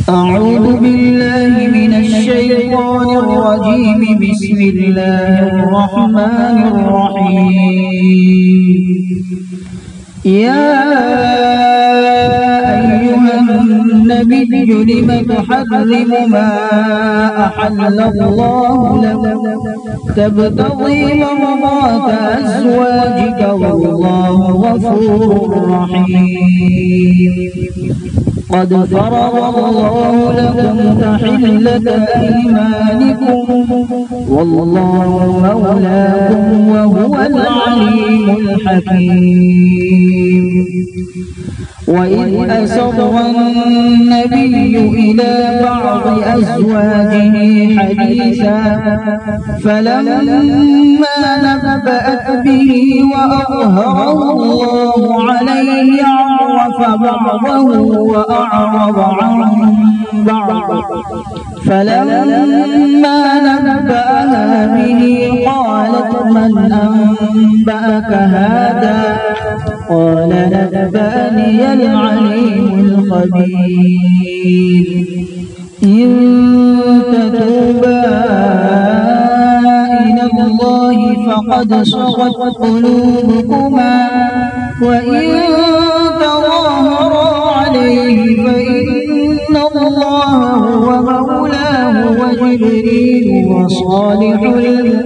أعوذ بالله من الشيطان الرجيم. بسم الله الرحمن الرحيم. يا أيها النبي لم تحرم ما أحل الله لك تبتغي مرضات أزواجك والله غفور رحيم. قد فرض الله لكم تحلة أيمانكم والله مولاكم وهو العليم الحكيم. وإذ أسر النبي إلى بعض أزواجه حديثا فلما نبأت به وأظهره الله عليه عرف بعضه وأعرض عن بعض. فلما نبأها به قالت من أنبأك هذا؟ قال نبأني العليم الخبير. إن تتوبا إلى الله فقد صغت قلوبكما وإن تظاهرا عليه فإن الله هو مولاه وجبريل وصالح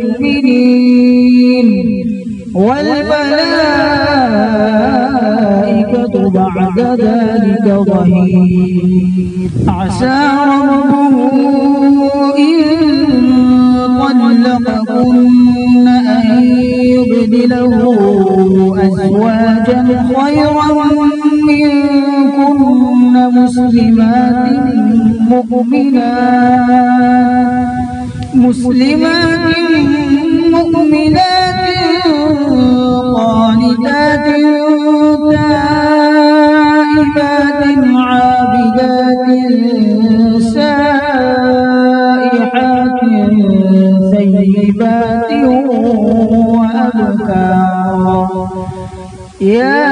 المؤمنين والملائكة بعد ذلك ظهير. عسى ربه إن طلقكن أن يبدله أزواجا خيرا منكن مسلمات مؤمنات قانتات تائبات عابدات سائحات ثيبات وأبكارا. يا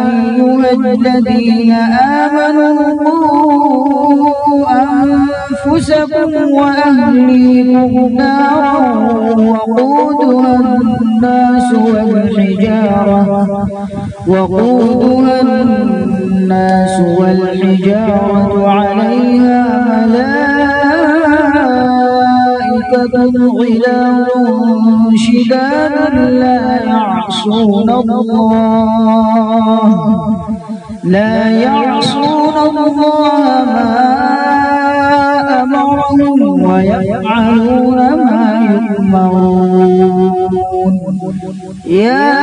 أيها الذين آمنوا قوا أنفسكم وأهليكم نارا وقودها الناس والحجارة عليها ملائكة غلاظ شداد لا يعصون الله ما أمرهم ويفعلون ما يؤمرون. يا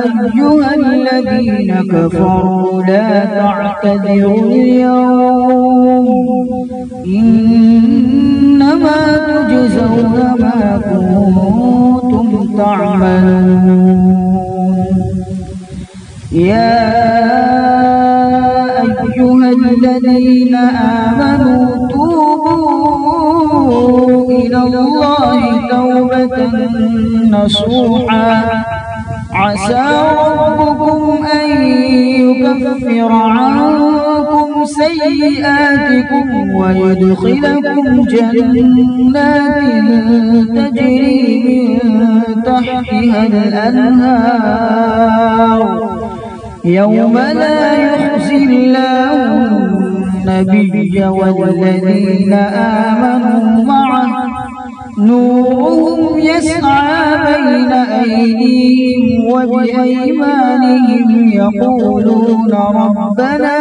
أيها الذين كفروا لا تعتذروا اليوم إنما تجزون ما كنتم تعملون. يا أيها الذين آمنوا توبوا إلى الله توبة نصوحا عسى ربكم أن يكفر عنكم سيئاتكم ويدخلكم جنات تجري من تحتها الأنهار يوم لا يخزي الله النبي والذين آمنوا معه نورهم يسعى بين أيديهم وبأيمانهم يقولون ربنا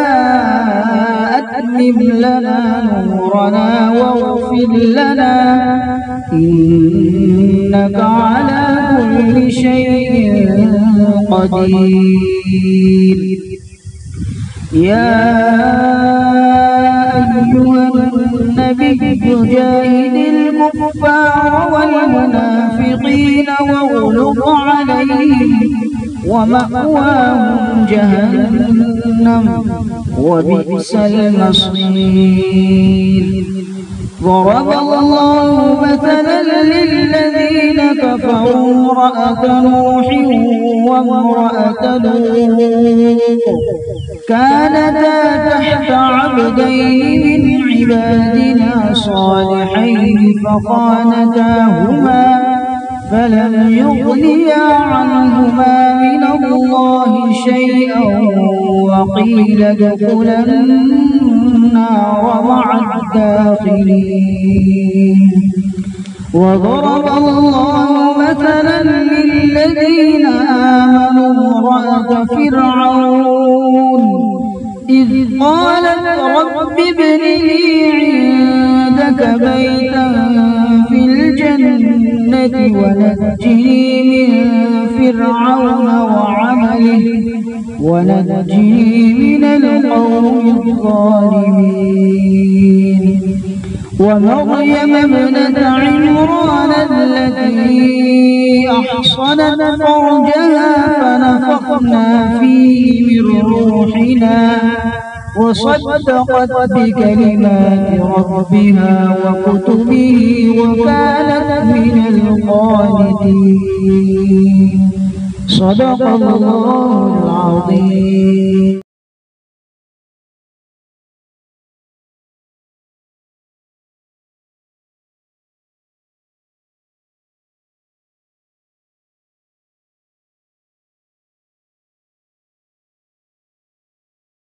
أتمم لنا نورنا واغفر لنا إنك على كل شيء قدير. يا أيها النبي جاهد الكفار والمنافقين واغلظ عليهم ومأواهم جهنم وبئس المصير. ضرب الله مثلا للذين كفروا امرأة نوح وامرأة لوط كانتا تحت عبدين من عبادنا صالحين فخانتاهما فلم يغنيا عنهما من الله شيئا وقيل ادخلا النار مع الداخلين. وضرب الله مثلا للذين آمنوا امرأة فرعون إذ قالت رب ابن لي عندك بيتا في الجنة ونجني من فرعون وعمله ونجني من القوم الظالمين. ومريم ابنة عمران التي أحصنت فرجها فنفخنا فيه من روحنا وصدقت بكلمات ربها وكتبه وكانت من القانتين. صدق الله العظيم.